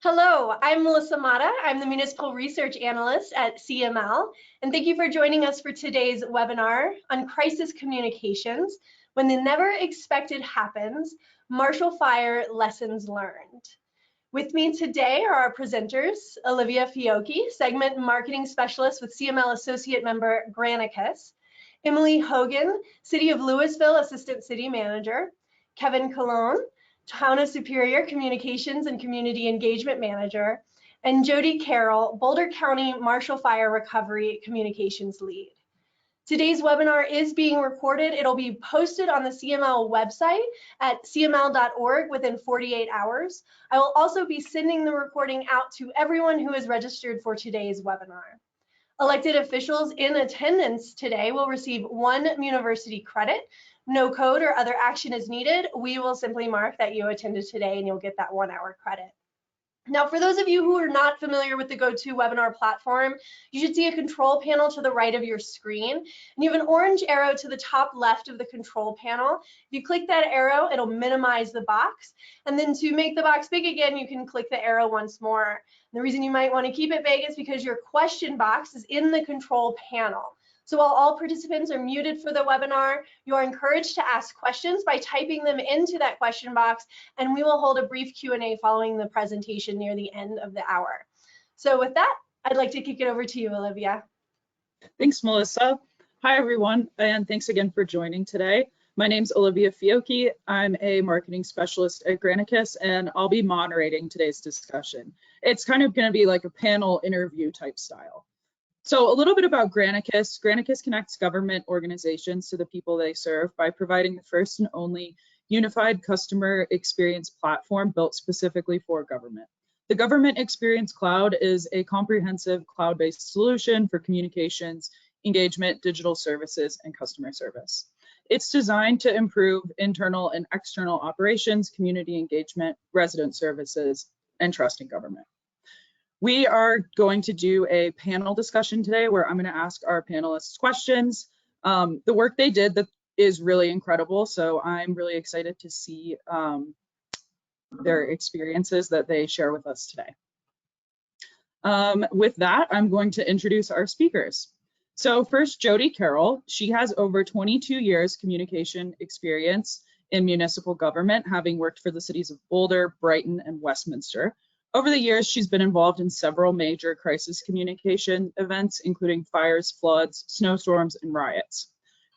Hello, I'm Melissa Mata. I'm the Municipal Research Analyst at CML, and thank you for joining us for today's webinar on crisis communications, when the never expected happens, Marshall Fire Lessons Learned. With me today are our presenters, Olivia Fiocchi, Segment Marketing Specialist with CML Associate Member Granicus, Emily Hogan, City of Louisville Assistant City Manager, Kevin Colon, Town of Superior Communications and Community Engagement Manager, and Jody Carroll, Boulder County Marshall Fire Recovery Communications Lead. Today's webinar is being recorded. It'll be posted on the CML website at cml.org within 48 hours. I will also be sending the recording out to everyone who is registered for today's webinar. Elected officials in attendance today will receive 1 university credit. No code or other action is needed. We will simply mark that you attended today and you'll get that 1 hour credit. Now, for those of you who are not familiar with the GoToWebinar platform, you should see a control panel to the right of your screen, and you have an orange arrow to the top left of the control panel. If you click that arrow, it'll minimize the box, and then to make the box big again, you can click the arrow once more. And the reason you might want to keep it big is because your question box is in the control panel. So while all participants are muted for the webinar, you are encouraged to ask questions by typing them into that question box, and we will hold a brief Q&A following the presentation near the end of the hour. So with that, I'd like to kick it over to you, Olivia. Thanks, Melissa. Hi, everyone, and thanks again for joining today. My name's Olivia Fiocchi. I'm a marketing specialist at Granicus, and I'll be moderating today's discussion. It's kind of going to be like a panel interview type style. So a little bit about Granicus. Granicus connects government organizations to the people they serve by providing the first and only unified customer experience platform built specifically for government. The Government Experience Cloud is a comprehensive cloud-based solution for communications, engagement, digital services, and customer service. It's designed to improve internal and external operations, community engagement, resident services, and trust in government. We are going to do a panel discussion today where I'm going to ask our panelists questions. The work they did that is really incredible, so I'm really excited to see their experiences that they share with us today. With that, I'm going to introduce our speakers. So first, Jody Carroll. She has over 22 years communication experience in municipal government, having worked for the cities of Boulder, Brighton, and Westminster. Over the years, she's been involved in several major crisis communication events, including fires, floods, snowstorms, and riots.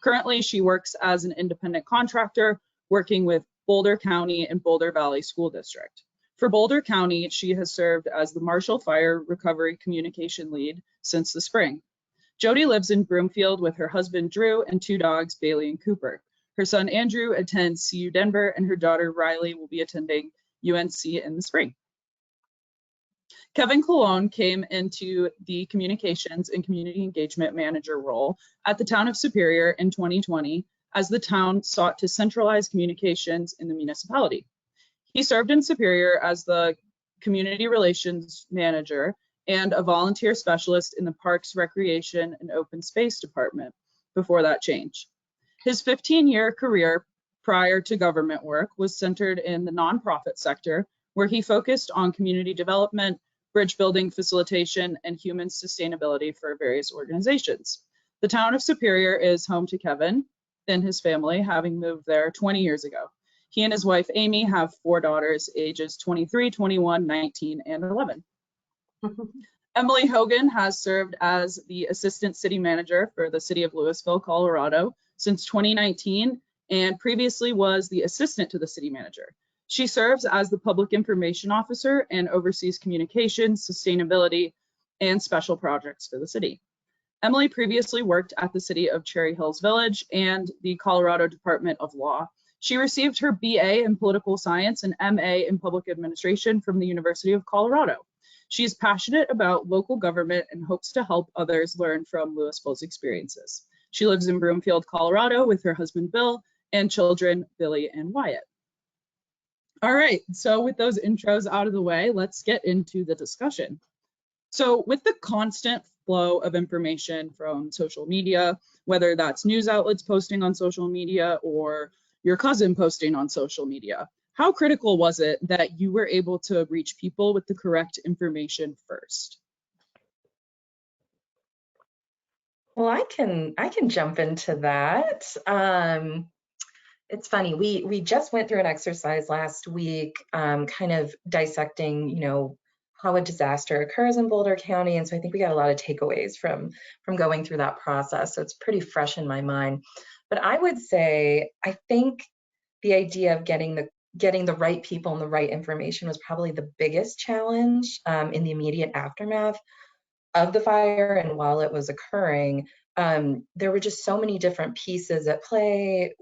Currently, she works as an independent contractor, working with Boulder County and Boulder Valley School District. For Boulder County, she has served as the Marshall Fire Recovery Communication Lead since the spring. Jody lives in Broomfield with her husband, Drew, and 2 dogs, Bailey and Cooper. Her son, Andrew, attends CU Denver, and her daughter, Riley, will be attending UNC in the spring. Kevin Colon came into the Communications and Community Engagement Manager role at the Town of Superior in 2020 as the town sought to centralize communications in the municipality. He served in Superior as the Community Relations Manager and a volunteer specialist in the Parks, Recreation, and Open Space Department before that change. His 15-year career prior to government work was centered in the nonprofit sector, where he focused on community development, bridge building facilitation, and human sustainability for various organizations. The Town of Superior is home to Kevin and his family, having moved there 20 years ago. He and his wife, Amy, have 4 daughters, ages 23, 21, 19, and 11. Emily Hogan has served as the Assistant City Manager for the City of Louisville, Colorado since 2019, and previously was the Assistant to the City Manager. She serves as the Public Information Officer and oversees communications, sustainability, and special projects for the city. Emily previously worked at the City of Cherry Hills Village and the Colorado Department of Law. She received her BA in Political Science and MA in Public Administration from the University of Colorado. She is passionate about local government and hopes to help others learn from Louisville's experiences. She lives in Broomfield, Colorado with her husband, Bill, and children, Billy and Wyatt. All right, so with those intros out of the way, let's get into the discussion. So with the constant flow of information from social media, whether that's news outlets posting on social media or your cousin posting on social media, how critical was it that you were able to reach people with the correct information first? Well, I can jump into that. It's funny, we just went through an exercise last week, kind of dissecting, how a disaster occurs in Boulder County. And so I think we got a lot of takeaways from going through that process. So it's pretty fresh in my mind. But I would say, I think the idea of getting the right people and the right information was probably the biggest challenge in the immediate aftermath of the fire. And while it was occurring, there were just so many different pieces at play.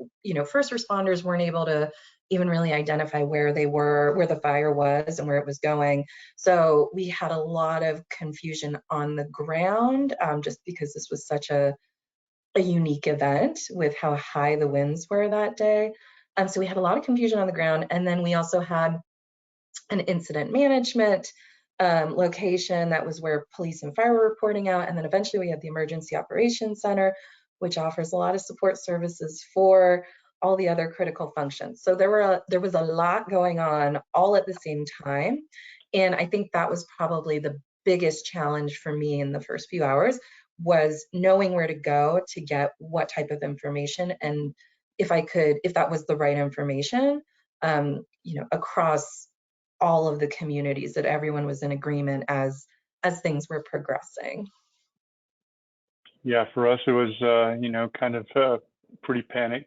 First responders weren't able to even really identify where they were, where the fire was and where it was going. So we had a lot of confusion on the ground, just because this was such a unique event with how high the winds were that day. So we had a lot of confusion on the ground. And then we also had an incident management location that was where police and fire were reporting out. And then eventually we had the Emergency Operations Center, which offers a lot of support services for all the other critical functions. So there was a lot going on all at the same time. And I think that was probably the biggest challenge for me in the first few hours, was knowing where to go to get what type of information, and if that was the right information, across all of the communities, that everyone was in agreement as things were progressing. Yeah, for us, it was, kind of a pretty panic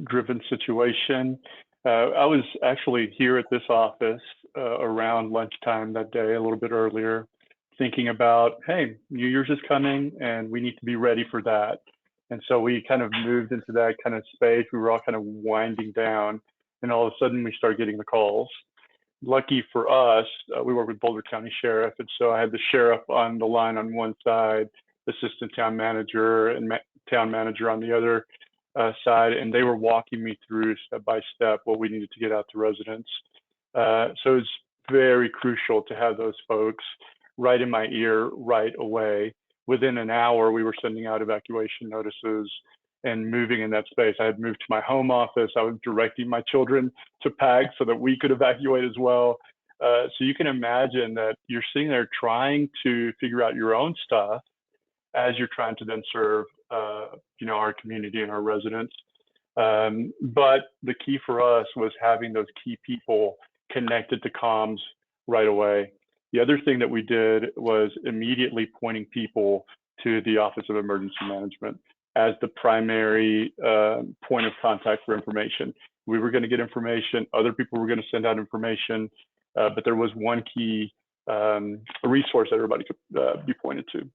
driven situation. I was actually here at this office around lunchtime that day, a little bit earlier, thinking about, hey, New Year's is coming and we need to be ready for that. And so we kind of moved into that kind of space. We were all kind of winding down, and all of a sudden we started getting the calls. Lucky for us, we work with Boulder County Sheriff, and so I had the sheriff on the line on one side, assistant town manager and town manager on the other side, and they were walking me through step by step what we needed to get out to residents. So it's very crucial to have those folks right in my ear right away. Within an hour, we were sending out evacuation notices and moving in that space. I had moved to my home office. I was directing my children to pack so that we could evacuate as well. So you can imagine that you're sitting there trying to figure out your own stuff as you're trying to then serve, our community and our residents. But the key for us was having those key people connected to comms right away. The other thing that we did was immediately pointing people to the Office of Emergency Management as the primary point of contact for information. We were going to get information, other people were going to send out information, but there was one key resource that everybody could be pointed to.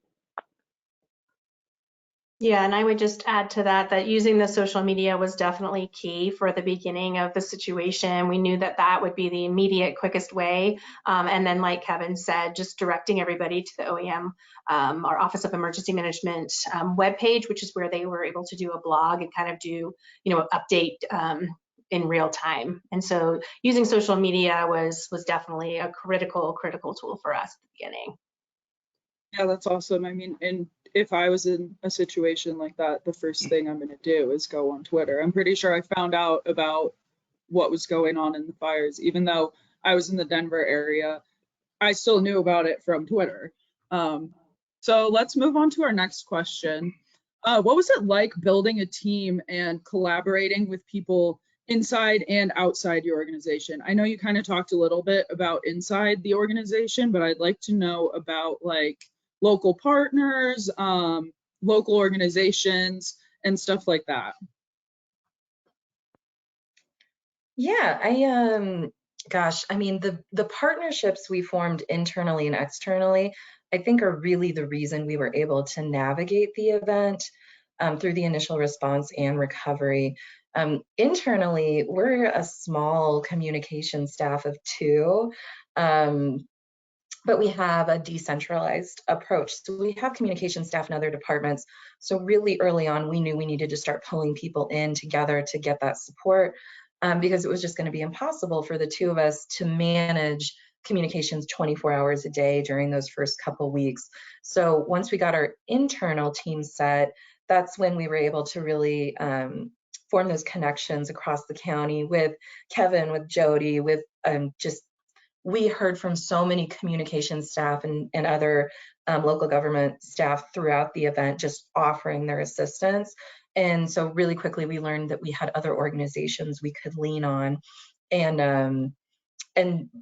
Yeah, and I would just add to that using the social media was definitely key for the beginning of the situation. We knew that would be the immediate, quickest way. And then, like Kevin said, just directing everybody to the OEM, our Office of Emergency Management webpage, which is where they were able to do a blog and kind of do, update in real time. And so using social media was definitely a critical tool for us at the beginning. Yeah, that's awesome. I mean, and if I was in a situation like that, the first thing I'm going to do is go on Twitter. I'm pretty sure I found out about what was going on in the fires, even though I was in the Denver area. I still knew about it from Twitter. So let's move on to our next question. What was it like building a team and collaborating with people inside and outside your organization? I know you kind of talked a little bit about inside the organization, but I'd like to know about local partners, local organizations, and stuff like that. Yeah, I mean, the partnerships we formed internally and externally, I think are really the reason we were able to navigate the event through the initial response and recovery. Internally, we're a small communication staff of 2. But we have a decentralized approach. So we have communication staff in other departments. So really early on, we knew we needed to start pulling people in together to get that support, because it was just going to be impossible for the 2 of us to manage communications 24 hours a day during those first couple weeks. So once we got our internal team set, that's when we were able to really form those connections across the county with Kevin, with Jody, with we heard from so many communication staff and other local government staff throughout the event just offering their assistance. And so really quickly we learned that we had other organizations we could lean on. And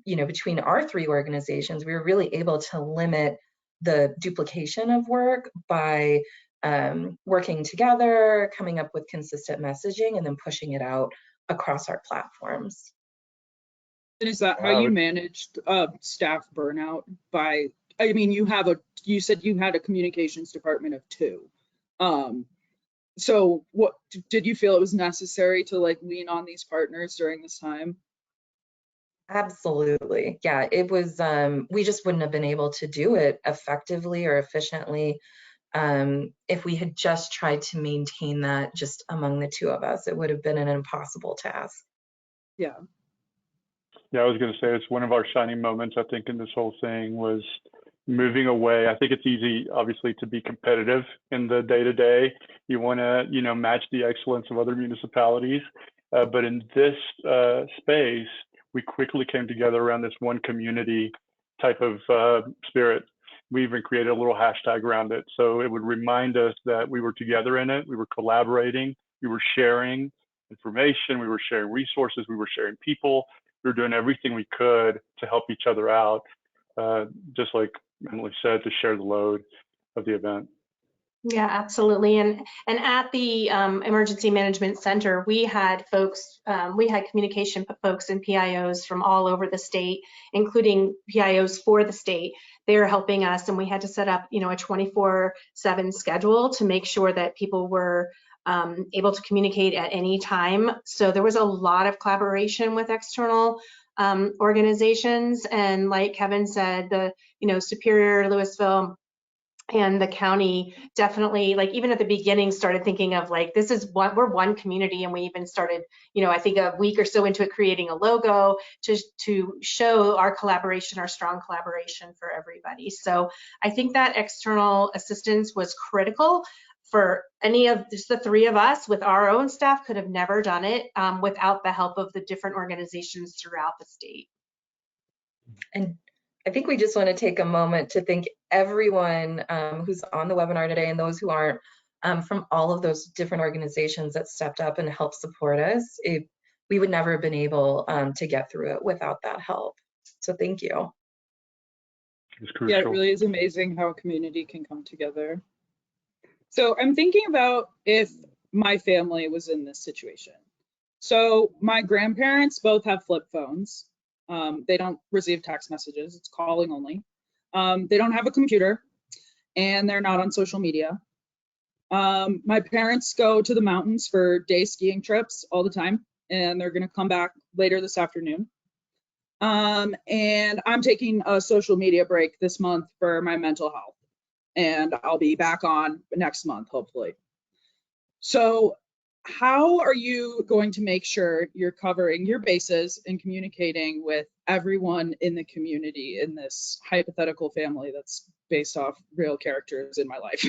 you know, between our 3 organizations, we were really able to limit the duplication of work by working together, coming up with consistent messaging, and then pushing it out across our platforms. And is that how you managed staff burnout? By, I mean, you said you had a communications department of 2. So what did you feel it was necessary to like lean on these partners during this time? Absolutely. Yeah, it was, we just wouldn't have been able to do it effectively or efficiently if we had just tried to maintain that just among the 2 of us. It would have been an impossible task. Yeah. Yeah, I was going to say it's one of our shining moments, I think, in this whole thing was moving away. I think it's easy, obviously, to be competitive in the day-to-day. You want to, you know, match the excellence of other municipalities. But in this space, we quickly came together around this one community type of spirit. We even created a little hashtag around it. So it would remind us that we were together in it, we were collaborating, we were sharing information, we were sharing resources, we were sharing people. We were doing everything we could to help each other out, just like Emily said, to share the load of the event. Yeah, absolutely. And at the Emergency Management Center, we had folks, we had communication folks and PIOs from all over the state, including PIOs for the state. They were helping us, and we had to set up, you know, a 24/7 schedule to make sure that people were able to communicate at any time. So there was a lot of collaboration with external organizations. And like Kevin said, the, you know, Superior, Louisville, and the county definitely, like, even at the beginning started thinking of like, this is what we're one community. And we even started, you know, I think a week or so into it, creating a logo to show our collaboration, our strong collaboration for everybody. So I think that external assistance was critical for any of just the 3 of us. With our own staff, could have never done it without the help of the different organizations throughout the state. And I think we just want to take a moment to thank everyone who's on the webinar today and those who aren't, from all of those different organizations that stepped up and helped support us. We would never have been able to get through it without that help. So thank you. It's crucial. Yeah, it really is amazing how a community can come together. So I'm thinking about if my family was in this situation. So my grandparents both have flip phones. They don't receive text messages, it's calling only. They don't have a computer, and they're not on social media. My parents go to the mountains for day skiing trips all the time, and they're gonna come back later this afternoon. And I'm taking a social media break this month for my mental health, and I'll be back on next month, hopefully. So how are you going to make sure you're covering your bases and communicating with everyone in the community in this hypothetical family that's based off real characters in my life?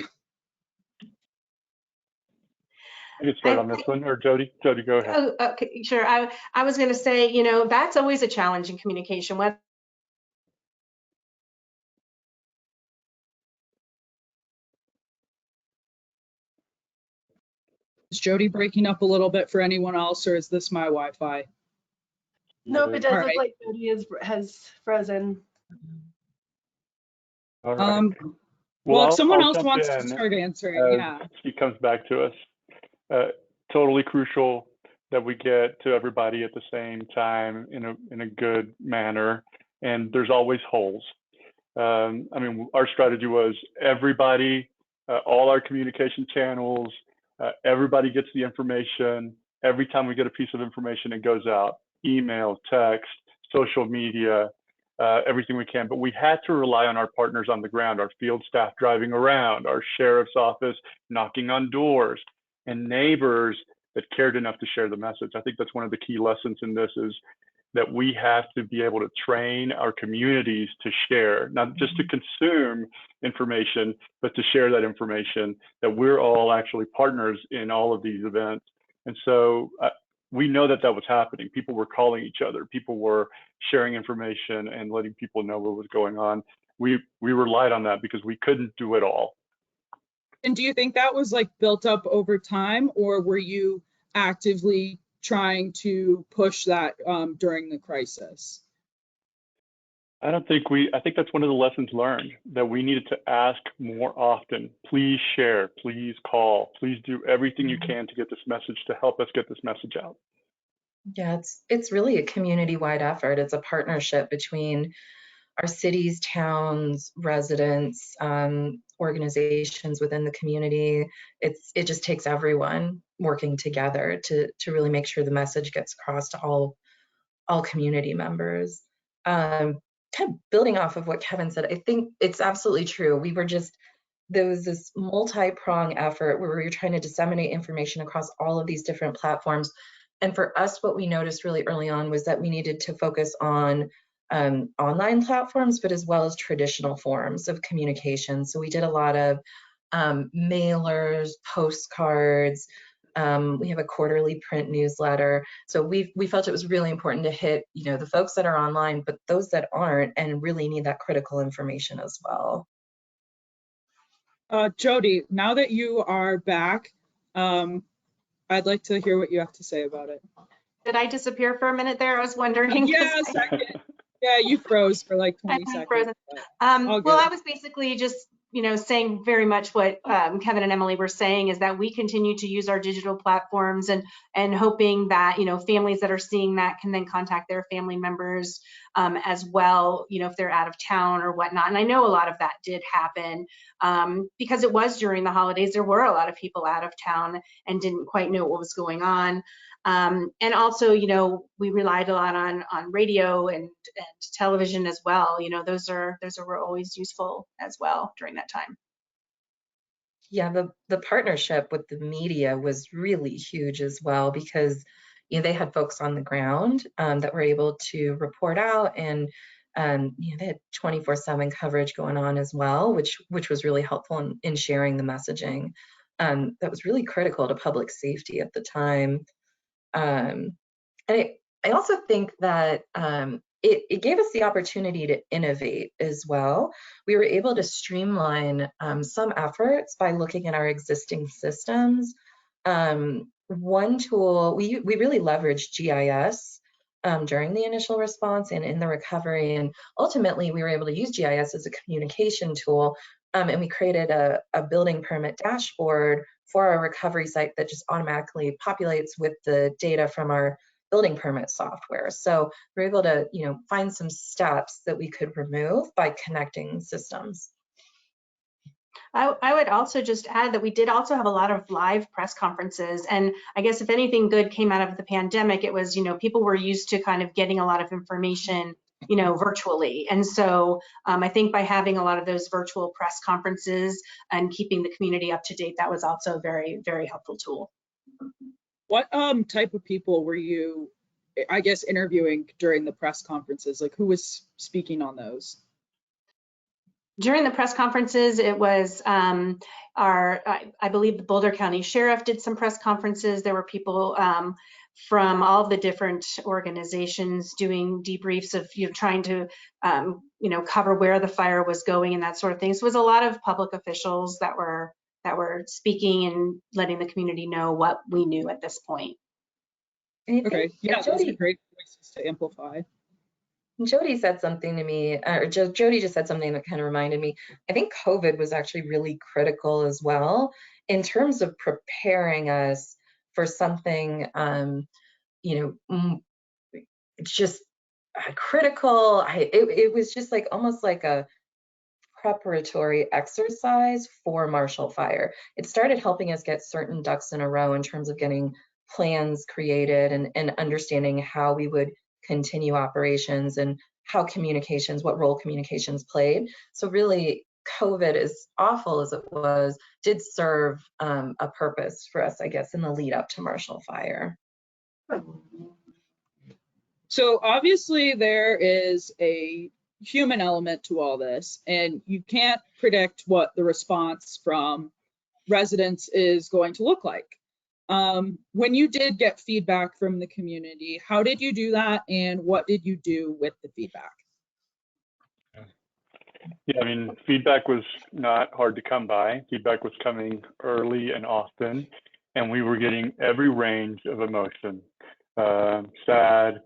I can start on this one, or Jody. Jody, go ahead. Oh, okay, sure. I was going to say, you know, that's always a challenge in communication. Is Jody breaking up a little bit for anyone else, or is this my Wi-Fi? Nope, it does All look right. like Jody has frozen. All right. Well, if someone else jump wants to in start answering, as yeah. she comes back to us. Totally crucial that we get to everybody at the same time in a good manner, and there's always holes. I mean, our strategy was everybody, all our communication channels, everybody gets the information. Every time we get a piece of information, it goes out: email, text, social media, everything we can. But we had to rely on our partners on the ground, our field staff driving around, our sheriff's office knocking on doors, and neighbors that cared enough to share the message. I think that's one of the key lessons in this, is that we have to be able to train our communities to share, not just to consume information, but to share that information, that we're all actually partners in all of these events. And so we know that that was happening. People were calling each other. People were sharing information and letting people know what was going on. We relied on that because we couldn't do it all. And do you think that was like built up over time, or were you actively trying to push that during the crisis? I think that's one of the lessons learned, that we needed to ask more often. Please share, please call, please do everything you can to get this message, to help us get this message out. Yeah, it's really a community-wide effort. It's a partnership between our cities, towns, residents, organizations within the community. It just takes everyone working together to really make sure the message gets across to all community members. Kind of building off of what Kevin said, I think it's absolutely true. There was this multi-prong effort where we were trying to disseminate information across all of these different platforms. And for us, what we noticed really early on was that we needed to focus on online platforms, but as well as traditional forms of communication. So we did a lot of mailers, postcards. We have a quarterly print newsletter. So we felt it was really important to hit, the folks that are online, but those that aren't and really need that critical information as well. Jody, now that you are back, I'd like to hear what you have to say about it. Did I disappear for a minute there? I was wondering. Yeah, a second. Yeah, you froze for like 20 seconds. Frozen. Well, I was basically just, saying very much what Kevin and Emily were saying, is that we continue to use our digital platforms and hoping that, families that are seeing that can then contact their family members as well, if they're out of town or whatnot. And I know a lot of that did happen because it was during the holidays. There were a lot of people out of town and didn't quite know what was going on. And also, we relied a lot on radio and television as well. Those were always useful as well during that time. Yeah, the partnership with the media was really huge as well, because they had folks on the ground that were able to report out, and they had 24/7 coverage going on as well, which was really helpful in sharing the messaging. That was really critical to public safety at the time. And I also think that it gave us the opportunity to innovate as well. We were able to streamline some efforts by looking at our existing systems. One tool, we really leveraged GIS during the initial response and in the recovery. And ultimately, we were able to use GIS as a communication tool. And we created a building permit dashboard for our recovery site that just automatically populates with the data from our building permit software. So we're able to, find some steps that we could remove by connecting systems. I would also just add that we did also have a lot of live press conferences. And I guess if anything good came out of the pandemic, it was, people were used to kind of getting a lot of information, virtually. And so I think by having a lot of those virtual press conferences and keeping the community up to date, that was also a very, very helpful tool. What type of people were you, I guess, interviewing during the press conferences? Like, who was speaking on those? During the press conferences, it was I believe the Boulder County Sheriff did some press conferences. There were people from all the different organizations doing debriefs of, trying to, cover where the fire was going and that sort of thing. So it was a lot of public officials that were speaking and letting the community know what we knew at this point. Okay, yeah, those are great voices to amplify. Jody said something to me, or Jody just said something that kind of reminded me. I think COVID was actually really critical as well in terms of preparing us for something, just critical. It was just like almost like a preparatory exercise for Marshall Fire. It started helping us get certain ducks in a row in terms of getting plans created and understanding how we would continue operations and what role communications played. So really, COVID, as awful as it was, did serve a purpose for us, I guess, in the lead up to Marshall Fire. So obviously there is a human element to all this, and you can't predict what the response from residents is going to look like. When you did get feedback from the community, how did you do that, and what did you do with the feedback? Yeah, I mean, feedback was not hard to come by. Feedback was coming early and often, and we were getting every range of emotion, sad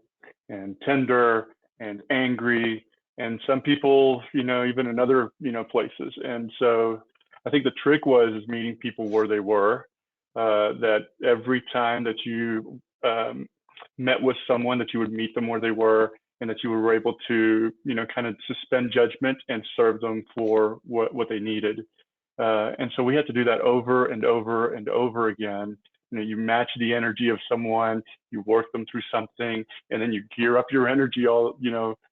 and tender and angry, and some people, even in other, places. And so I think the trick was meeting people where they were, that every time that you met with someone, that you would meet them where they were, and that you were able to, kind of suspend judgment and serve them for what they needed. And so we had to do that over and over and over again. You match the energy of someone, you work them through something, and then you gear up your energy all,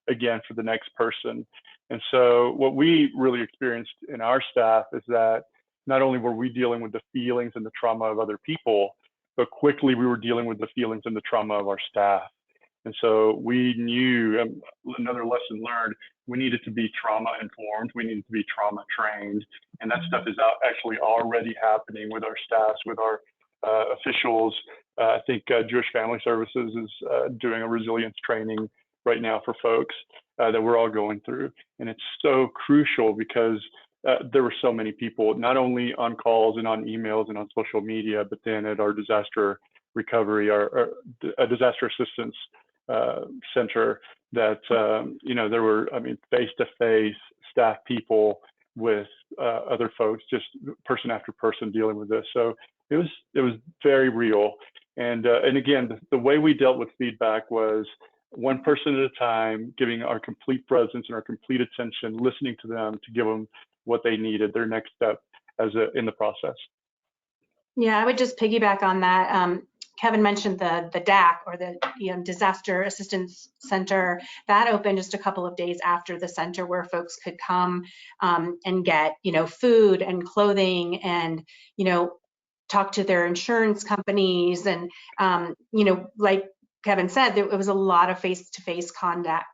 again for the next person. And so what we really experienced in our staff is that not only were we dealing with the feelings and the trauma of other people, but quickly we were dealing with the feelings and the trauma of our staff. And so we knew, another lesson learned, we needed to be trauma informed, we needed to be trauma trained, and that stuff is actually already happening with our staffs, with our officials. I think Jewish Family Services is doing a resilience training right now for folks that we're all going through. And it's so crucial because there were so many people, not only on calls and on emails and on social media, but then at our disaster recovery, our disaster assistance center, that there were, face-to-face staff people with other folks, just person after person dealing with this. So it was very real. And again, the way we dealt with feedback was one person at a time, giving our complete presence and our complete attention, listening to them to give them what they needed, their next step in the process. Yeah, I would just piggyback on that. Kevin mentioned the DAC, or the Disaster Assistance Center. That opened just a couple of days after the center, where folks could come and get food and clothing, and talk to their insurance companies, and like Kevin said, it was a lot of face-to-face contact,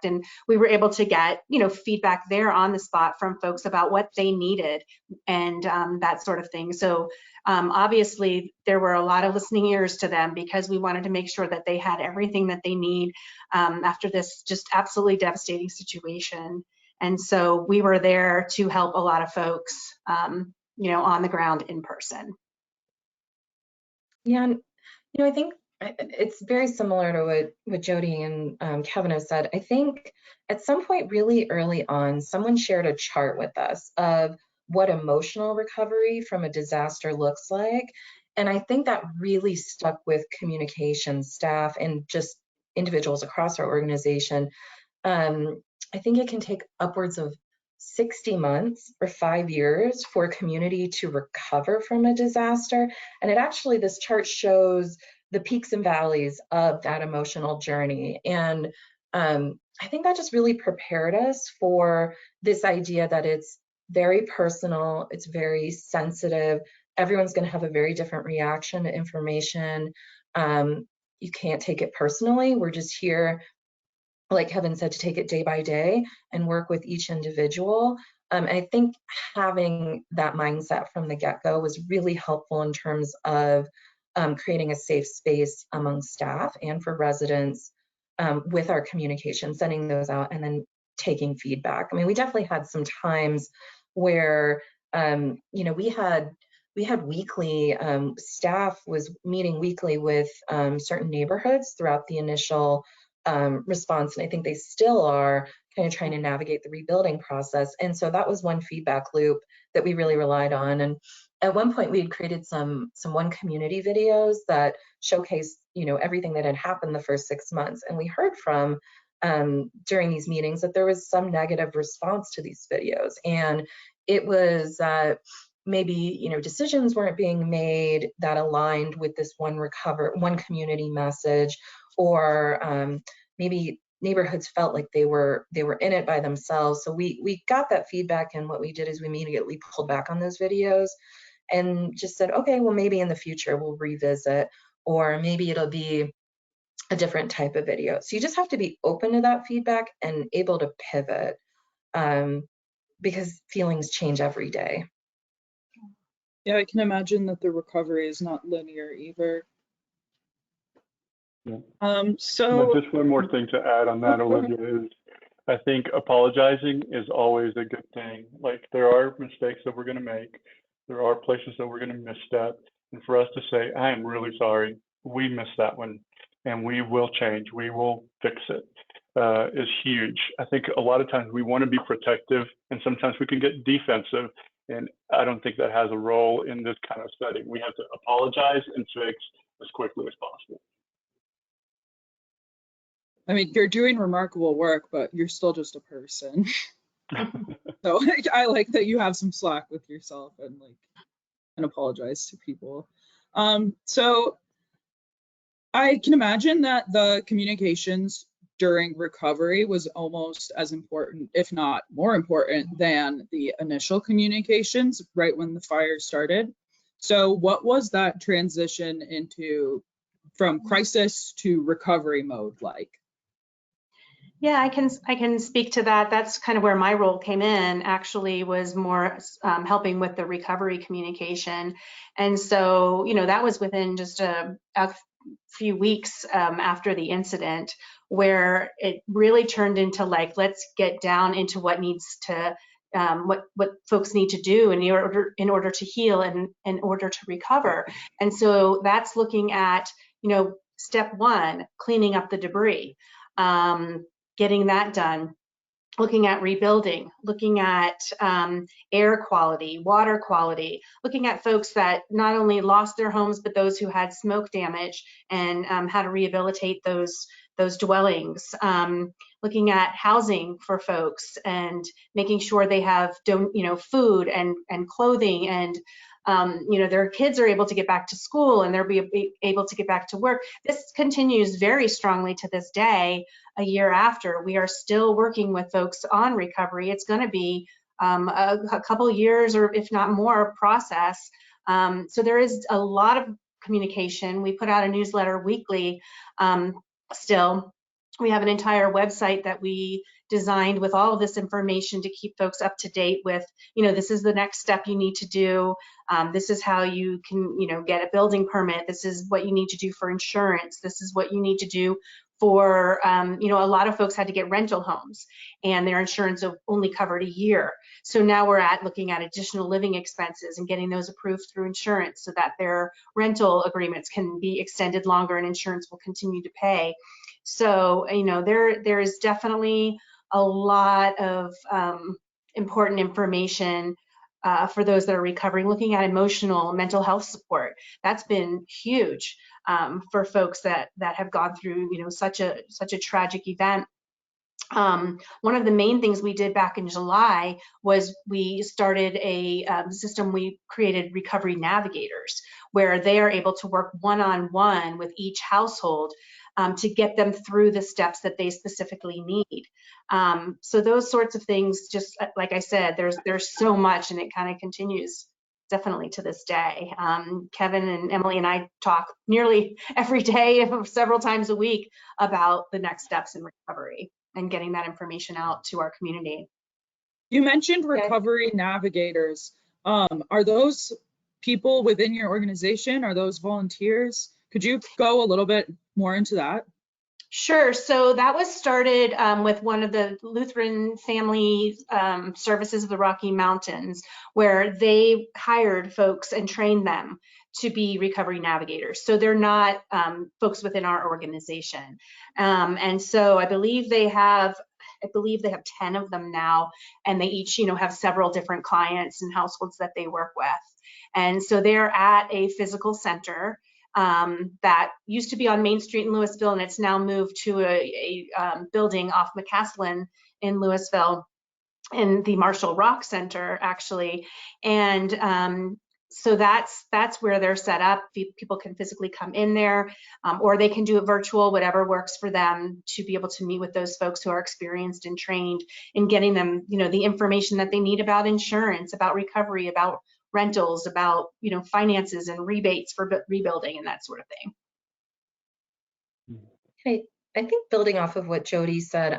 and we were able to get feedback there on the spot from folks about what they needed, and that sort of thing. So obviously there were a lot of listening ears to them, because we wanted to make sure that they had everything that they need after this just absolutely devastating situation. And so we were there to help a lot of folks on the ground in person. Yeah, and I think it's very similar to what Jody and Kevin have said. I think at some point really early on, someone shared a chart with us of what emotional recovery from a disaster looks like. And I think that really stuck with communication staff and just individuals across our organization. I think it can take upwards of 60 months or 5 years for a community to recover from a disaster. And this chart shows the peaks and valleys of that emotional journey. And I think that just really prepared us for this idea that it's very personal, it's very sensitive. Everyone's going to have a very different reaction to information. You can't take it personally. We're just here, like Kevin said, to take it day by day and work with each individual. I think having that mindset from the get-go was really helpful in terms of creating a safe space among staff and for residents with our communication, sending those out, and then taking feedback. We definitely had some times where we had weekly, staff was meeting weekly with certain neighborhoods throughout the initial response, and I think they still are kind of trying to navigate the rebuilding process. And so that was one feedback loop that we really relied on. And at one point we had created some one community videos that showcased everything that had happened the first 6 months. And we heard from during these meetings that there was some negative response to these videos, and it was maybe decisions weren't being made that aligned with this one community message, or maybe neighborhoods felt like they were in it by themselves. So we got that feedback, and what we did is we immediately pulled back on those videos and just said, okay, well, maybe in the future we'll revisit, or maybe it'll be a different type of video. So you just have to be open to that feedback and able to pivot, because feelings change every day. Yeah, I can imagine that the recovery is not linear either. Yeah. Um, But so just one more thing to add on that, Olivia, is I think apologizing is always a good thing. Like there are mistakes that we're going to make. There are places that we're going to misstep. And for us to say, I am really sorry, we missed that one and we will change, we will fix it, is huge. I think a lot of times we want to be protective and sometimes we can get defensive. And I don't think that has a role in this kind of setting. We have to apologize and fix as quickly as possible. I mean, you're doing remarkable work, but you're still just a person. So I like that you have some slack with yourself and apologize to people. So I can imagine that the communications during recovery was almost as important, if not more important, than the initial communications right when the fire started. So what was that transition from crisis to recovery mode like? Yeah, I can speak to that. That's kind of where my role came in, actually, was more helping with the recovery communication. And so, that was within just a few weeks after the incident, where it really turned into like, let's get down into what needs to what folks need to do in order to heal and in order to recover. And so that's looking at, step one, cleaning up the debris. Getting that done, looking at rebuilding, looking at air quality, water quality, looking at folks that not only lost their homes, but those who had smoke damage and how to rehabilitate those dwellings, looking at housing for folks and making sure they have food and clothing and their kids are able to get back to school and they're able to get back to work. This continues very strongly to this day. A year after, we are still working with folks on recovery. It's going to be a couple years, or if not more, process. So there is a lot of communication. We put out a newsletter weekly. Still, we have an entire website that we designed with all of this information to keep folks up to date with, this is the next step you need to do. This is how you can, get a building permit. This is what you need to do for insurance. This is what you need to do for, a lot of folks had to get rental homes and their insurance only covered a year. So now we're looking at additional living expenses and getting those approved through insurance so that their rental agreements can be extended longer and insurance will continue to pay. So, there is definitely a lot of important information for those that are recovering, looking at emotional, mental health support. That's been huge for folks that have gone through, such a tragic event. One of the main things we did back in July was we started a system. We created recovery navigators where they are able to work one-on-one with each household to get them through the steps that they specifically need. So those sorts of things, just like I said, there's so much, and it kind of continues definitely to this day. Kevin and Emily and I talk nearly every day, several times a week, about the next steps in recovery and getting that information out to our community. You mentioned recovery navigators. Are those people within your organization? Are those volunteers? Could you go a little bit more into that? Sure. So that was started with one of the Lutheran Family Services of the Rocky Mountains, where they hired folks and trained them to be recovery navigators. So they're not folks within our organization. And so I believe they have 10 of them now, and they each, have several different clients and households that they work with. And so they're at a physical center that used to be on Main Street in Louisville, and it's now moved to a building off McCaslin in Louisville, in the Marshall Rock Center, actually. And so that's where they're set up. People can physically come in there, or they can do it virtual, whatever works for them, to be able to meet with those folks who are experienced and trained in getting them, the information that they need about insurance, about recovery, about rentals, about, finances and rebates for rebuilding and that sort of thing. I think building off of what Jody said,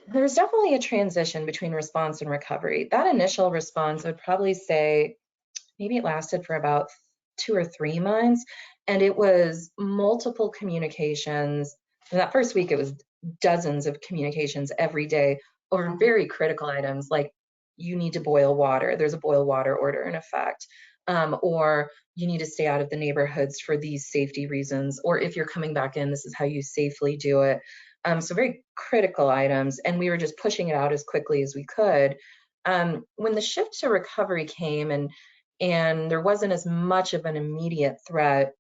There's definitely a transition between response and recovery. That initial response, I would probably say maybe it lasted for about 2 or 3 months, and it was multiple communications. In that first week, it was dozens of communications every day over very critical items like you need to boil water. There's a boil water order in effect. Or you need to stay out of the neighborhoods for these safety reasons. Or if you're coming back in, this is how you safely do it. So very critical items, and we were just pushing it out as quickly as we could. When the shift to recovery came and there wasn't as much of an immediate threat,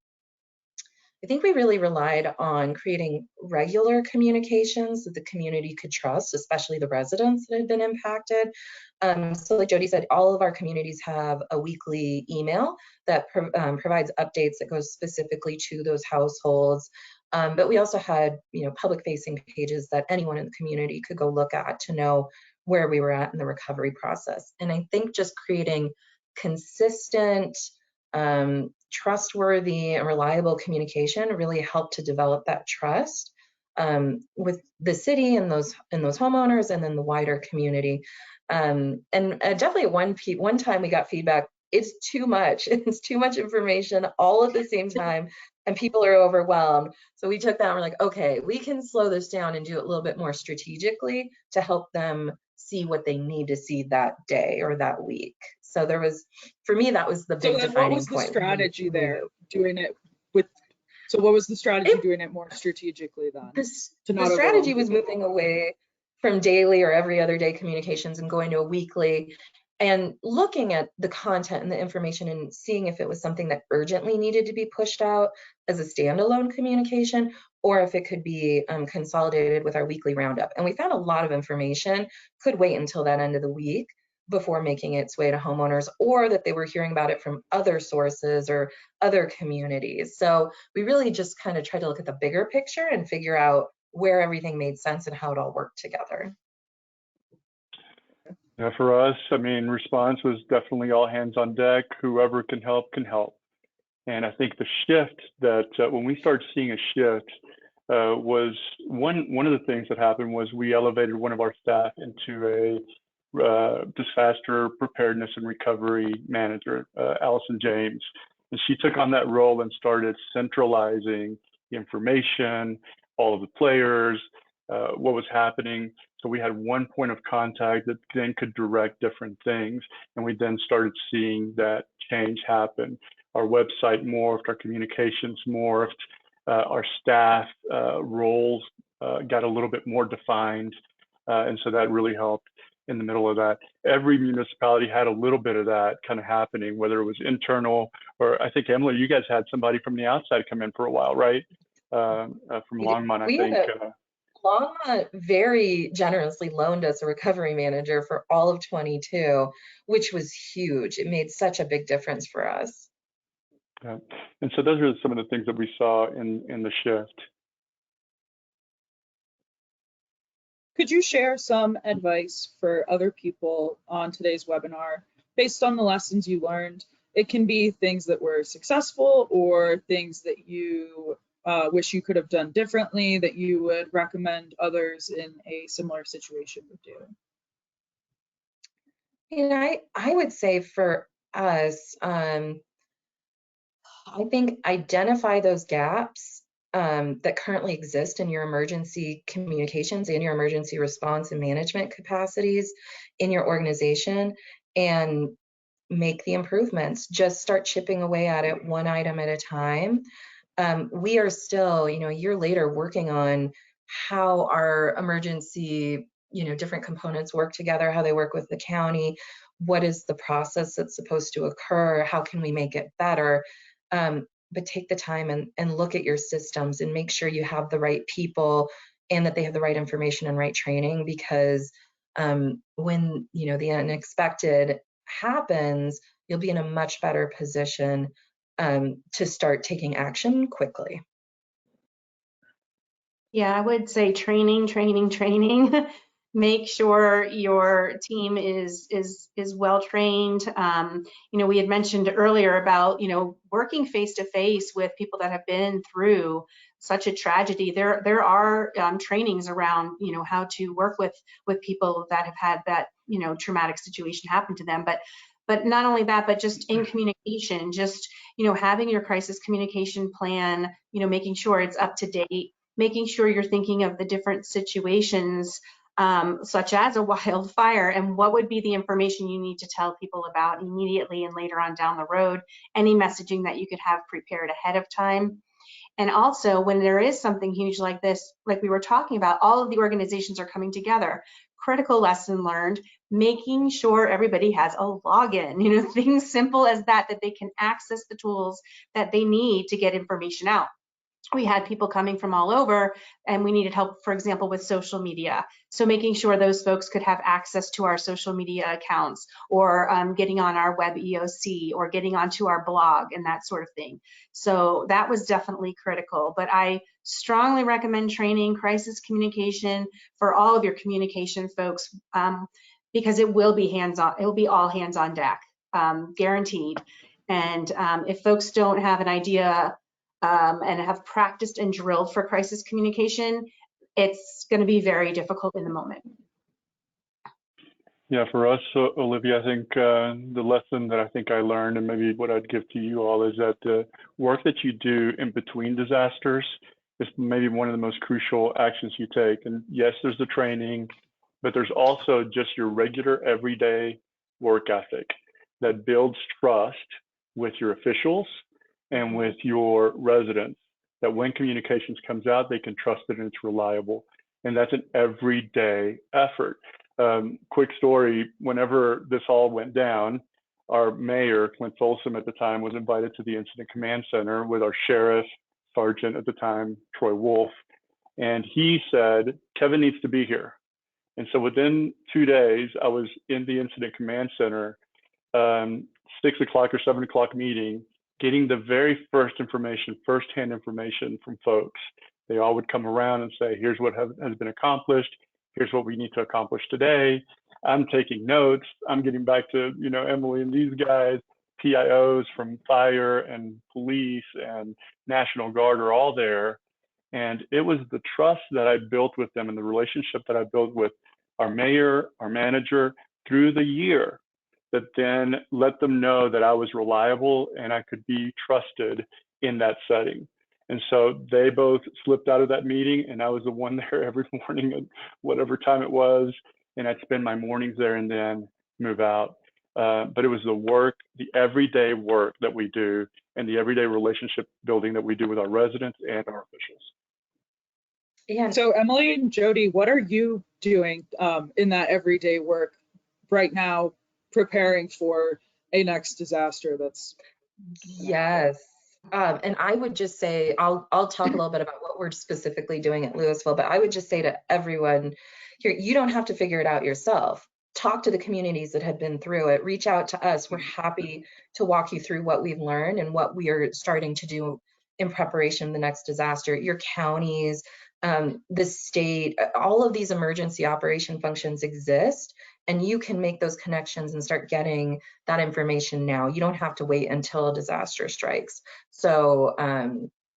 I think we really relied on creating regular communications that the community could trust, especially the residents that had been impacted. So like Jody said, all of our communities have a weekly email that provides updates that goes specifically to those households. But we also had, public facing pages that anyone in the community could go look at to know where we were at in the recovery process. And I think just creating consistent, trustworthy and reliable communication really helped to develop that trust with the city and those homeowners, and then the wider community. And definitely one time we got feedback, it's too much. It's too much information all at the same time, and people are overwhelmed. So we took that and we're like, okay, we can slow this down and do it a little bit more strategically to help them see what they need to see that day or that week. So there was, for me, that was the big defining point. What was the strategy there, doing it with? So what was the strategy doing it more strategically then? The strategy was moving away from daily or every other day communications and going to a weekly, and looking at the content and the information and seeing if it was something that urgently needed to be pushed out as a standalone communication, or if it could be consolidated with our weekly roundup. And we found a lot of information could wait until that end of the week before making its way to homeowners, or that they were hearing about it from other sources or other communities. So we really just kind of tried to look at the bigger picture and figure out where everything made sense and how it all worked together. Yeah, for us, I mean, response was definitely all hands on deck. Whoever can help can help. And I think the shift that when we started seeing a shift was one of the things that happened was we elevated one of our staff into a disaster preparedness and recovery manager, Allison James. And she took on that role and started centralizing the information, all of the players, what was happening. So we had one point of contact that then could direct different things. And we then started seeing that change happen. Our website morphed, our communications morphed, our staff roles got a little bit more defined. And so that really helped in the middle of that. Every municipality had a little bit of that kind of happening, whether it was internal or I think, Emily, you guys had somebody from the outside come in for a while, right? From Longmont, I think. Longmont very generously loaned us a recovery manager for all of 22, which was huge. It made such a big difference for us. Yeah. And so those are some of the things that we saw in the shift. Could you share some advice for other people on today's webinar based on the lessons you learned? It can be things that were successful or things that you wish you could have done differently that you would recommend others in a similar situation would do. I would say for us, I think identify those gaps that currently exist in your emergency communications and your emergency response and management capacities in your organization, and make the improvements. Just start chipping away at it one item at a time. We are still, a year later, working on how our emergency, different components work together, how they work with the county, what is the process that's supposed to occur, how can we make it better. But take the time and look at your systems and make sure you have the right people and that they have the right information and right training, because when the unexpected happens, you'll be in a much better position to start taking action quickly. Yeah, I would say training. Make sure your team is well trained. We had mentioned earlier about, working face to face with people that have been through such a tragedy. There are trainings around, how to work with people that have had that, traumatic situation happen to them. But not only that, but just in communication, just, having your crisis communication plan, making sure it's up to date, making sure you're thinking of the different situations, such as a wildfire, and what would be the information you need to tell people about immediately and later on down the road, any messaging that you could have prepared ahead of time. And also, when there is something huge like this, like we were talking about, all of the organizations are coming together. Critical lesson learned, making sure everybody has a login, things simple as that they can access the tools that they need to get information out. We had people coming from all over, and we needed help, for example, with social media. So making sure those folks could have access to our social media accounts, or getting on our web EOC, or getting onto our blog and that sort of thing. So that was definitely critical. But I strongly recommend training crisis communication for all of your communication folks, because it will be hands-on. It will be all hands on deck, guaranteed. And if folks don't have an idea and have practiced and drilled for crisis communication, it's going to be very difficult in the moment. Yeah, for us, Olivia, I think the lesson that I think I learned, and maybe what I'd give to you all, is that the work that you do in between disasters is maybe one of the most crucial actions you take. And yes, there's the training, but there's also just your regular everyday work ethic that builds trust with your officials and with your residents, that when communications comes out, they can trust it and it's reliable. And that's an everyday effort. Quick story, whenever this all went down, our mayor, Clint Folsom at the time, was invited to the Incident Command Center with our sheriff, sergeant at the time, Troy Wolf. And he said, Kevin needs to be here. And so within 2 days, I was in the Incident Command Center, 6 o'clock or 7 o'clock meeting, getting the very first information, firsthand information from folks. They all would come around and say, here's what has been accomplished. Here's what we need to accomplish today. I'm taking notes. I'm getting back to, Emily and these guys. PIOs from fire and police and National Guard are all there. And it was the trust that I built with them and the relationship that I built with our mayor, our manager through the year, that then let them know that I was reliable and I could be trusted in that setting. And so they both slipped out of that meeting, and I was the one there every morning at whatever time it was. And I'd spend my mornings there and then move out. But it was the work, the everyday work that we do, and the everyday relationship building that we do with our residents and our officials. Yeah. So Emily and Jody, what are you doing in that everyday work right now, preparing for a next disaster that's? Yes. And I would just say, I'll talk a little bit about what we're specifically doing at Louisville, but I would just say to everyone here, you don't have to figure it out yourself. Talk to the communities that have been through it. Reach out to us. We're happy to walk you through what we've learned and what we are starting to do in preparation for the next disaster. Your counties, the state, all of these emergency operation functions exist, and you can make those connections and start getting that information now. You don't have to wait until a disaster strikes. So,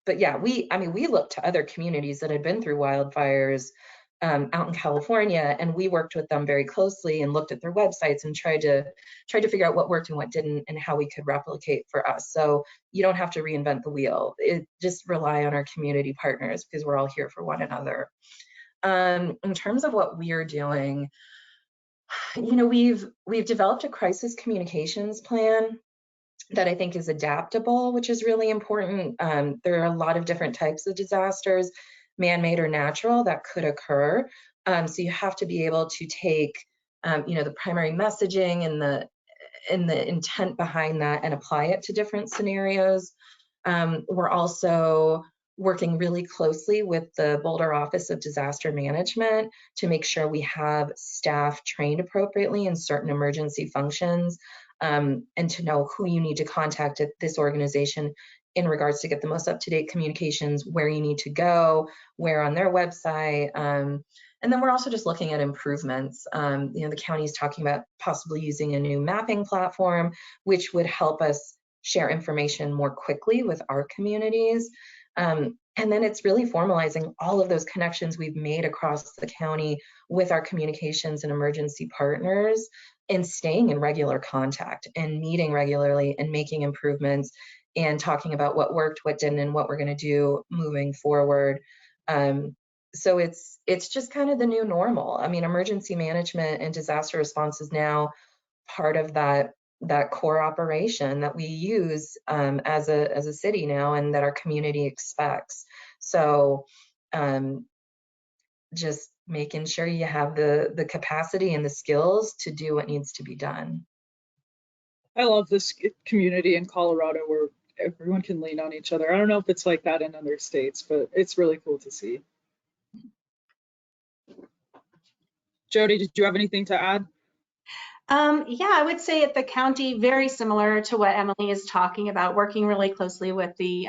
but yeah, we looked to other communities that had been through wildfires out in California, and we worked with them very closely and looked at their websites and tried to figure out what worked and what didn't and how we could replicate for us. So you don't have to reinvent the wheel. Just rely on our community partners, because we're all here for one another. In terms of what we are doing, we've developed a crisis communications plan that I think is adaptable, which is really important. There are a lot of different types of disasters, man-made or natural, that could occur. So you have to be able to take, the primary messaging and the intent behind that and apply it to different scenarios. We're also working really closely with the Boulder Office of Disaster Management to make sure we have staff trained appropriately in certain emergency functions, and to know who you need to contact at this organization in regards to get the most up-to-date communications, where you need to go, where on their website, And then we're also just looking at improvements. The county is talking about possibly using a new mapping platform, which would help us share information more quickly with our communities. And then it's really formalizing all of those connections we've made across the county with our communications and emergency partners, and staying in regular contact and meeting regularly and making improvements and talking about what worked, what didn't, and what we're going to do moving forward. So it's just kind of the new normal. I mean, emergency management and disaster response is now part of that core operation that we use as a city now, and that our community expects. So just making sure you have the capacity and the skills to do what needs to be done. I love this community in Colorado where everyone can lean on each other. I don't know if it's like that in other states, but it's really cool to see. Jody, did you have anything to add? Yeah, I would say at the county, very similar to what Emily is talking about, working really closely with the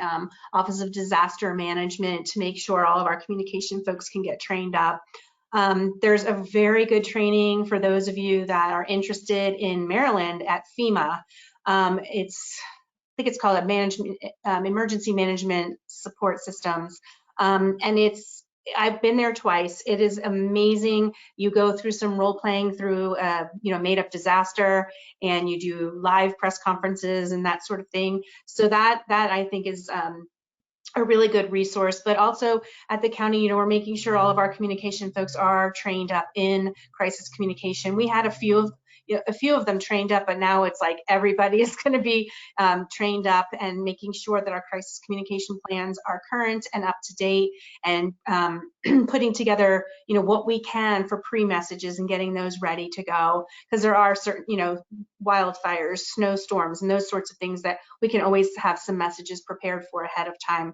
Office of Disaster Management to make sure all of our communication folks can get trained up. There's a very good training for those of you that are interested in Maryland at FEMA. I think it's called Emergency Management Support Systems. And I've been there twice. It is amazing. You go through some role playing through, made up disaster, and you do live press conferences and that sort of thing. So that I think is a really good resource. But also at the county, we're making sure all of our communication folks are trained up in crisis communication. We had a few of them trained up, but now it's like everybody is going to be trained up, and making sure that our crisis communication plans are current and up to date, and putting together what we can for pre-messages and getting those ready to go, because there are certain wildfires, snowstorms, and those sorts of things that we can always have some messages prepared for ahead of time.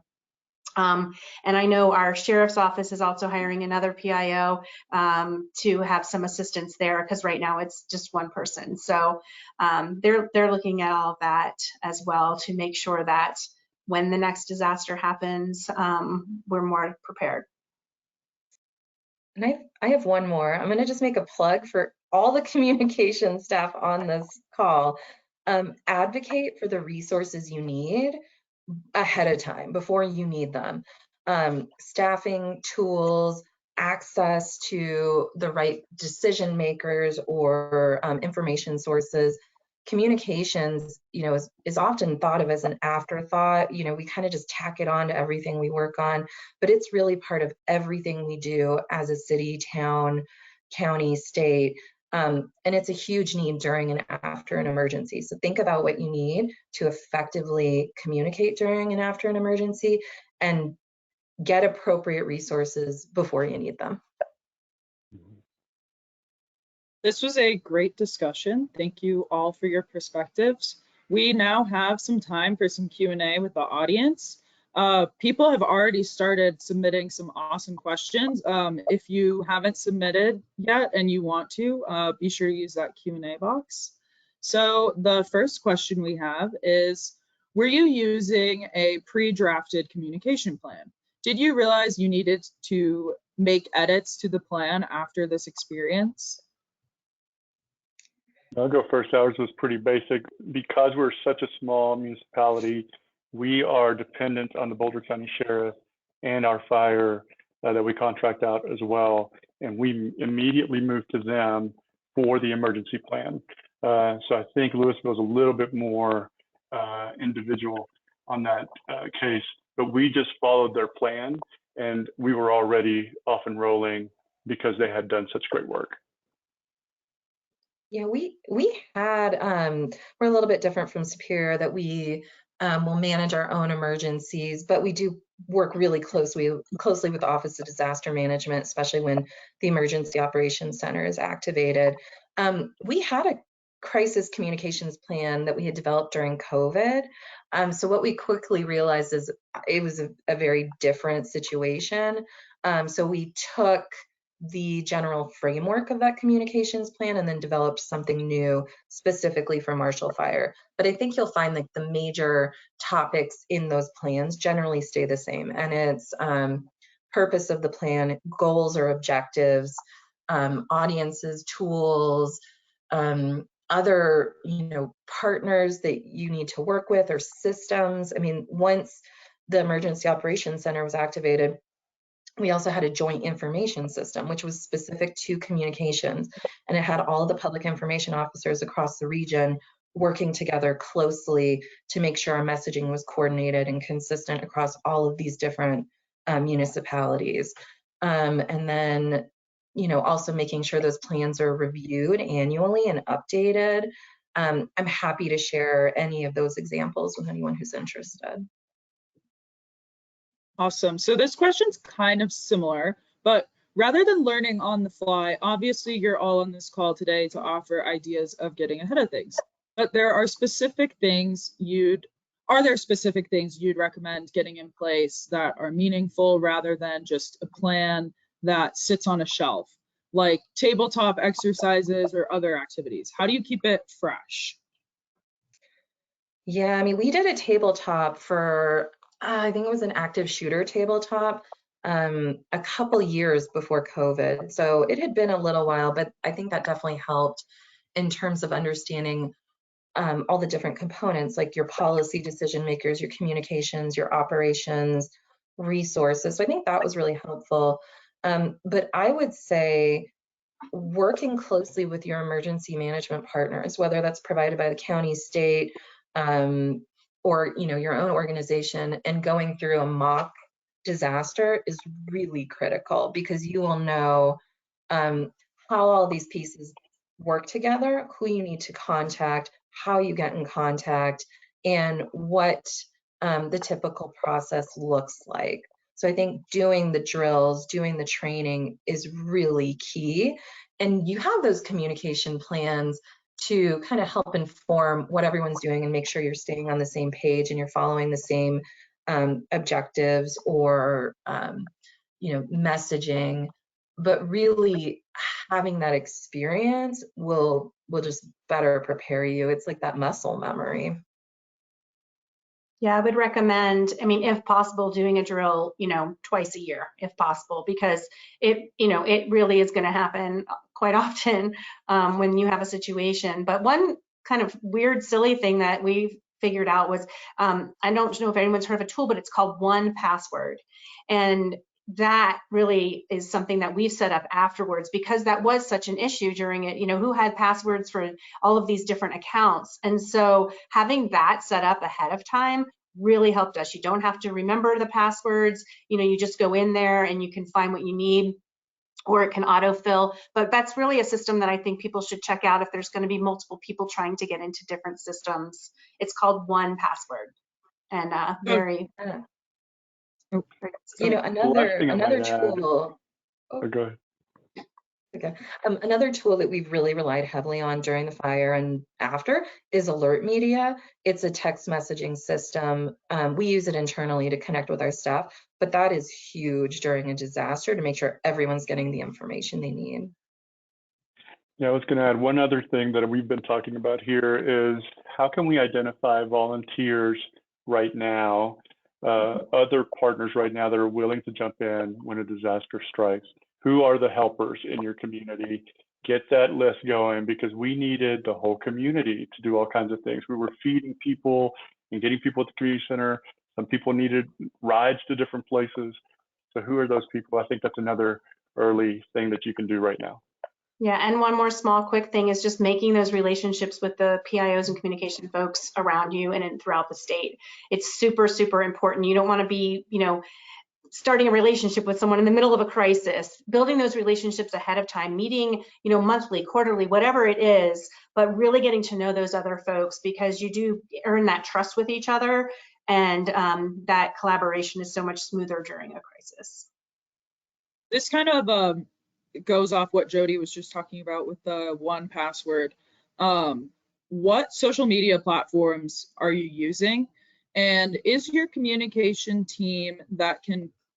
And I know our sheriff's office is also hiring another PIO to have some assistance there, because right now it's just one person. So they're looking at all of that as well to make sure that when the next disaster happens, we're more prepared. And I have one more. I'm going to just make a plug for all the communication staff on this call. Advocate for the resources you need ahead of time, before you need them. Staffing, tools, access to the right decision makers or information sources. Communications, is often thought of as an afterthought. We kind of just tack it on to everything we work on, but it's really part of everything we do as a city, town, county, state. And it's a huge need during and after an emergency. So think about what you need to effectively communicate during and after an emergency, and get appropriate resources before you need them. This was a great discussion. Thank you all for your perspectives. We now have some time for some Q&A with the audience. People have already started submitting some awesome questions. If you haven't submitted yet and you want to, be sure to use that Q&A box. So the first question we have is, were you using a pre-drafted communication plan? Did you realize you needed to make edits to the plan after this experience? I'll go first. Ours was pretty basic. Because we're such a small municipality, we are dependent on the Boulder County Sheriff and our fire that we contract out as well. And we immediately moved to them for the emergency plan. So I think Louisville is a little bit more individual on that case, but we just followed their plan, and we were already off and rolling because they had done such great work. Yeah, we had, we're a little bit different from Superior, that we will manage our own emergencies, but we do work really closely with the Office of Disaster Management, especially when the Emergency Operations Center is activated. We had a crisis communications plan that we had developed during COVID. So what we quickly realized is it was a very different situation. So we took the general framework of that communications plan and then developed something new specifically for Marshall Fire. But I think you'll find that the major topics in those plans generally stay the same. And it's purpose of the plan, goals or objectives, audiences, tools, other, partners that you need to work with, or systems. I mean, once the Emergency Operations Center was activated, we also had a joint information system, which was specific to communications, and it had all the public information officers across the region working together closely to make sure our messaging was coordinated and consistent across all of these different municipalities. And then, also making sure those plans are reviewed annually and updated. I'm happy to share any of those examples with anyone who's interested. Awesome. So this question's kind of similar, but rather than learning on the fly, obviously you're all on this call today to offer ideas of getting ahead of things. But there are specific things you'd recommend getting in place that are meaningful rather than just a plan that sits on a shelf, like tabletop exercises or other activities? How do you keep it fresh? Yeah, I mean, we did a tabletop for, I think it was an active shooter tabletop, a couple years before COVID. So it had been a little while, but I think that definitely helped in terms of understanding all the different components, like your policy decision makers, your communications, your operations, resources. So I think that was really helpful. But I would say working closely with your emergency management partners, whether that's provided by the county, state, or your own organization, and going through a mock disaster is really critical, because you will know how all these pieces work together, who you need to contact, how you get in contact, and what the typical process looks like. So I think doing the drills, doing the training is really key. And you have those communication plans to kind of help inform what everyone's doing and make sure you're staying on the same page and you're following the same objectives or messaging. But really having that experience will just better prepare you. It's like that muscle memory. Yeah, I would recommend, I mean, if possible, doing a drill, twice a year, if possible, because it really is going to happen quite often when you have a situation. But one kind of weird, silly thing that we've figured out was, I don't know if anyone's heard of a tool, but it's called 1Password. And that really is something that we've set up afterwards, because that was such an issue during it, who had passwords for all of these different accounts. And so having that set up ahead of time really helped us. You don't have to remember the passwords, you just go in there and you can find what you need, or it can autofill. But that's really a system that I think people should check out if there's going to be multiple people trying to get into different systems. It's called 1Password, and very another tool. Oh, go ahead. Okay. Another tool that we've really relied heavily on during the fire and after is Alert Media. It's a text messaging system. We use it internally to connect with our staff, but that is huge during a disaster to make sure everyone's getting the information they need. Yeah, I was going to add one other thing that we've been talking about here is how can we identify volunteers right now, other partners right now that are willing to jump in when a disaster strikes? Who are the helpers in your community? Get that list going, because we needed the whole community to do all kinds of things. We were feeding people and getting people at the community center. Some people needed rides to different places. So who are those people? I think that's another early thing that you can do right now. Yeah, and one more small quick thing is just making those relationships with the PIOs and communication folks around you and throughout the state. It's super, super important. You don't want to be, starting a relationship with someone in the middle of a crisis. Building those relationships ahead of time, meeting, monthly, quarterly, whatever it is, but really getting to know those other folks, because you do earn that trust with each other, and that collaboration is so much smoother during a crisis. This kind of goes off what Jody was just talking about with the 1Password. What social media platforms are you using? And is your communication team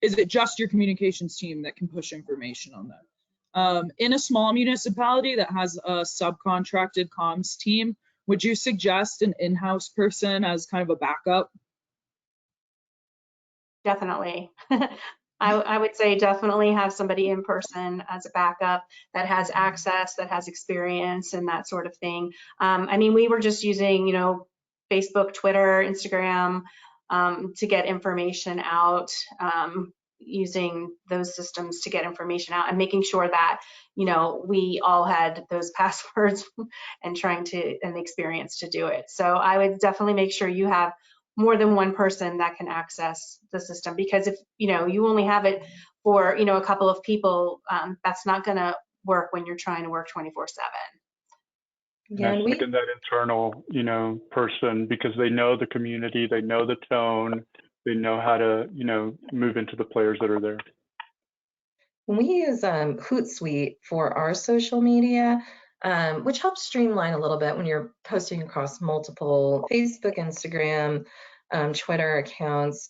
is it just your communications team that can push information on them? In a small municipality that has a subcontracted comms team, would you suggest an in-house person as kind of a backup? Definitely. I would say definitely have somebody in person as a backup that has access, that has experience and that sort of thing. I mean, we were just using, you know, Facebook, Twitter, Instagram to get information out, using those systems to get information out and making sure that, you know, we all had those passwords and the experience to do it. So I would definitely make sure you have more than one person that can access the system, because if, you know, you only have it for, you know, a couple of people, that's not going to work when you're trying to work 24/7. Yeah, I second that internal, you know, person, because they know the community, they know the tone, they know how to, you know, move into the players that are there. we use Hootsuite for our social media, which helps streamline a little bit when you're posting across multiple Facebook, Instagram, Twitter accounts.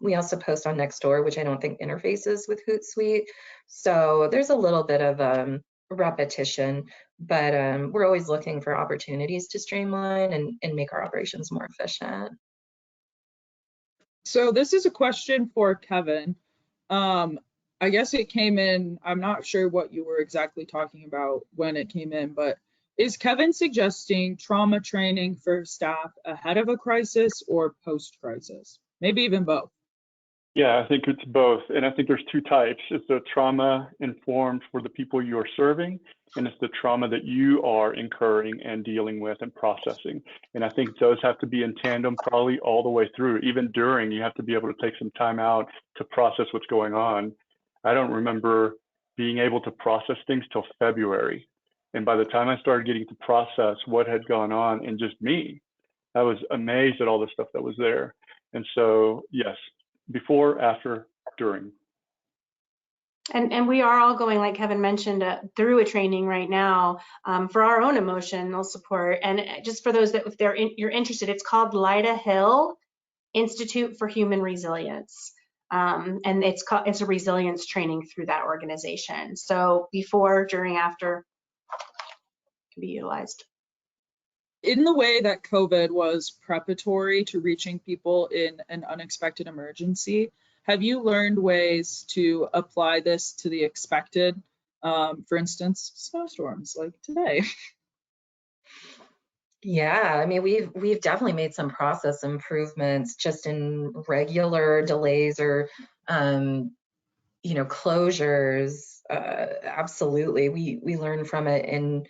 We also post on Nextdoor, which I don't think interfaces with Hootsuite. So there's a little bit of repetition, but we're always looking for opportunities to streamline and make our operations more efficient. So this is a question for Kevin. I guess it came in, I'm not sure what you were exactly talking about when it came in, but is Kevin suggesting trauma training for staff ahead of a crisis or post-crisis? Maybe even both. Yeah, I think it's both. And I think there's two types. It's the trauma informed for the people you are serving, and it's the trauma that you are incurring and dealing with and processing. And I think those have to be in tandem probably all the way through. Even during, you have to be able to take some time out to process what's going on. I don't remember being able to process things till February. And by the time I started getting to process what had gone on in just me, I was amazed at all the stuff that was there. And so, yes, before, after, during. And we are all going, like Kevin mentioned, through a training right now for our own emotional support. And just for those that, if you're interested, it's called Lyda Hill Institute for Human Resilience. And it's a resilience training through that organization. So before, during, after can be utilized. In the way that COVID was preparatory to reaching people in an unexpected emergency, have you learned ways to apply this to the expected, for instance, snowstorms like today? Yeah, I mean, we've definitely made some process improvements just in regular delays or, you know, closures. Absolutely, we learn from it in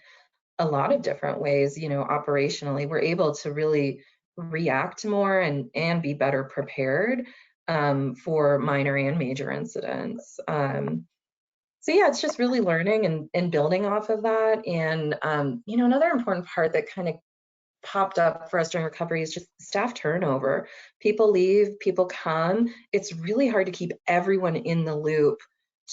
a lot of different ways. You know, operationally, we're able to really react more and be better prepared for minor and major incidents. So yeah, it's just really learning and building off of that. And you know, another important part that kind of popped up for us during recovery is just staff turnover. People leave, people come. It's really hard to keep everyone in the loop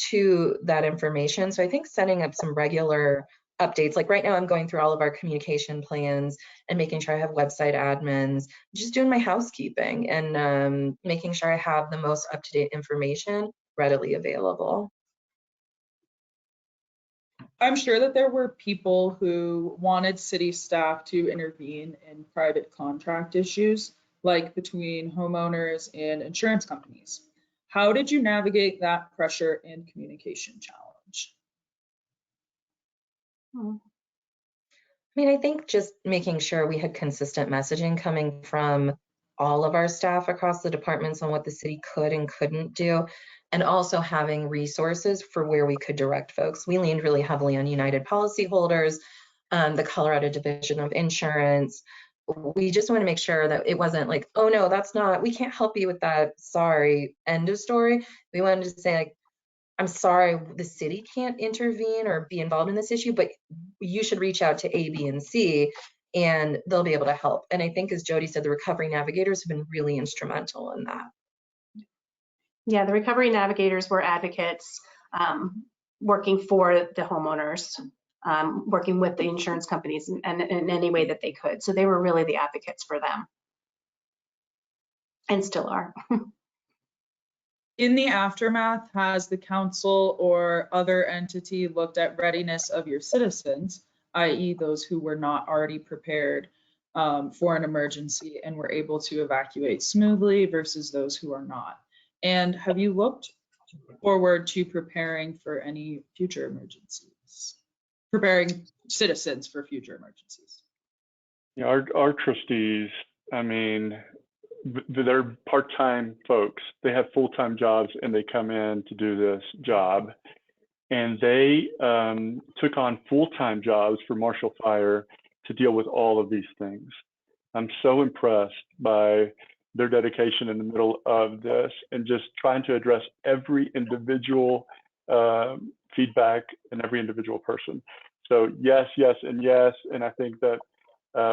to that information. So I think setting up some regular updates, like right now I'm going through all of our communication plans and making sure I have website admins, just doing my housekeeping and making sure I have the most up-to-date information readily available. I'm sure that there were people who wanted city staff to intervene in private contract issues, like between homeowners and insurance companies. How did you navigate that pressure and communication challenge? I mean, I think just making sure we had consistent messaging coming from all of our staff across the departments on what the city could and couldn't do, and also having resources for where we could direct folks. We leaned really heavily on United policyholders, the Colorado Division of Insurance. We just want to make sure that it wasn't like, oh no, that's not, we can't help you with that, sorry, end of story. We wanted to say like, I'm sorry, the city can't intervene or be involved in this issue, but you should reach out to A, B, and C, and they'll be able to help. And I think, as Jody said, the recovery navigators have been really instrumental in that. Yeah, the recovery navigators were advocates working for the homeowners, working with the insurance companies and in any way that they could. So they were really the advocates for them and still are. In the aftermath, has the council or other entity looked at readiness of your citizens, i.e. those who were not already prepared for an emergency and were able to evacuate smoothly versus those who are not? And have you looked forward to preparing for any future emergencies, preparing citizens for future emergencies? Yeah, our trustees, I mean, they're part-time folks. They have full-time jobs and they come in to do this job. And they took on full-time jobs for Marshall Fire to deal with all of these things. I'm so impressed by their dedication in the middle of this and just trying to address every individual feedback and every individual person. So yes, yes, and yes. And I think that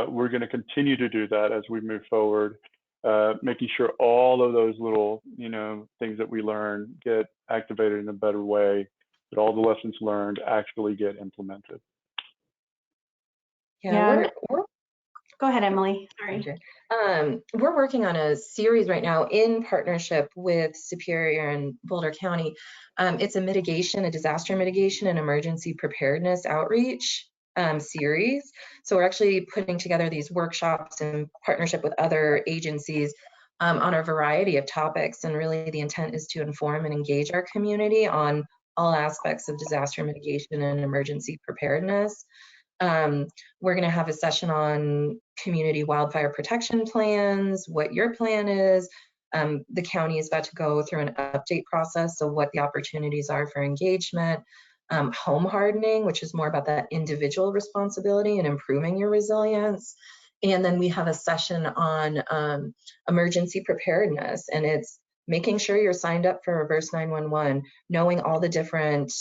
we're going to continue to do that as we move forward, making sure all of those little, things that we learn get activated in a better way, that all the lessons learned actually get implemented. Yeah, we're Go ahead, Emily. Sorry. We're working on a series right now in partnership with Superior and Boulder County. It's a disaster mitigation and emergency preparedness outreach series. So we're actually putting together these workshops in partnership with other agencies on a variety of topics. And really the intent is to inform and engage our community on all aspects of disaster mitigation and emergency preparedness. We're going to have a session on community wildfire protection plans, what your plan is. The county is about to go through an update process of what the opportunities are for engagement. Home hardening, which is more about that individual responsibility and improving your resilience. And then we have a session on emergency preparedness, and it's making sure you're signed up for Reverse 911, knowing all the different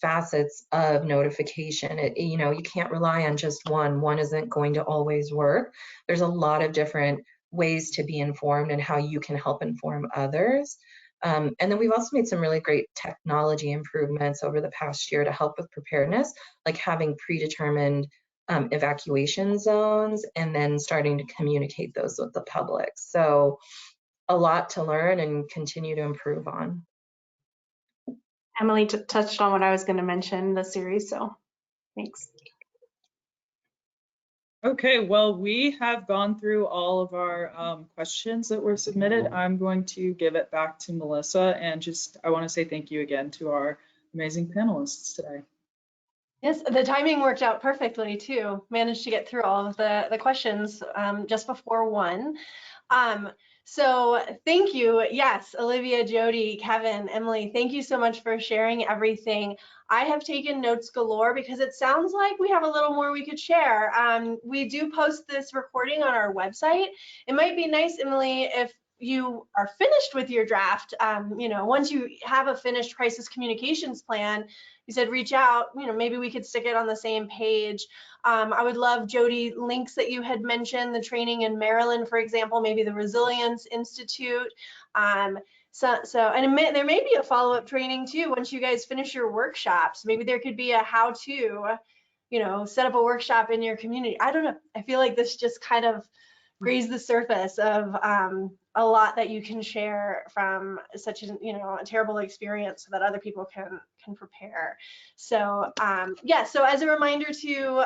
facets of notification. You can't rely on just one isn't going to always work. There's a lot of different ways to be informed and how you can help inform others. And then we've also made some really great technology improvements over the past year to help with preparedness, like having predetermined evacuation zones and then starting to communicate those with the public. So a lot to learn and continue to improve on. Emily touched on what I was going to mention, the series, so thanks. Okay, well, we have gone through all of our questions that were submitted. I'm going to give it back to Melissa, and I want to say thank you again to our amazing panelists today. Yes, the timing worked out perfectly too. Managed to get through all of the questions just before 1. So thank you. Yes, Olivia, Jody, Kevin, Emily, thank you so much for sharing everything. I have taken notes galore because it sounds like we have a little more we could share. We do post this recording on our website. It might be nice, Emily, if you are finished with your draft, once you have a finished crisis communications plan, you said reach out, maybe we could stick it on the same page. I would love, Jody, links that you had mentioned, the training in Maryland, for example, maybe the Resilience Institute. And there may be a follow-up training too once you guys finish your workshops. Maybe there could be a how-to, set up a workshop in your community. I don't know. I feel like this just kind of grazed the surface of a lot that you can share from such a terrible experience so that other people can prepare. So so as a reminder to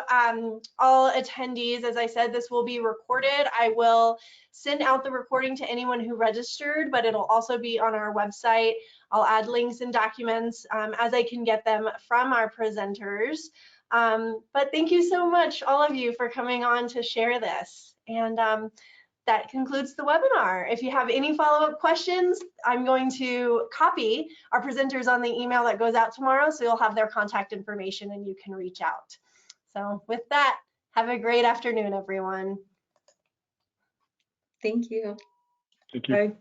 all attendees, as I said, this will be recorded. I will send out the recording to anyone who registered, but it'll also be on our website. I'll add links and documents as I can get them from our presenters. But thank you so much, all of you, for coming on to share this. And that concludes the webinar. If you have any follow-up questions, I'm going to copy our presenters on the email that goes out tomorrow, so you'll have their contact information and you can reach out. So with that, have a great afternoon, everyone. Thank you. Thank you. Bye.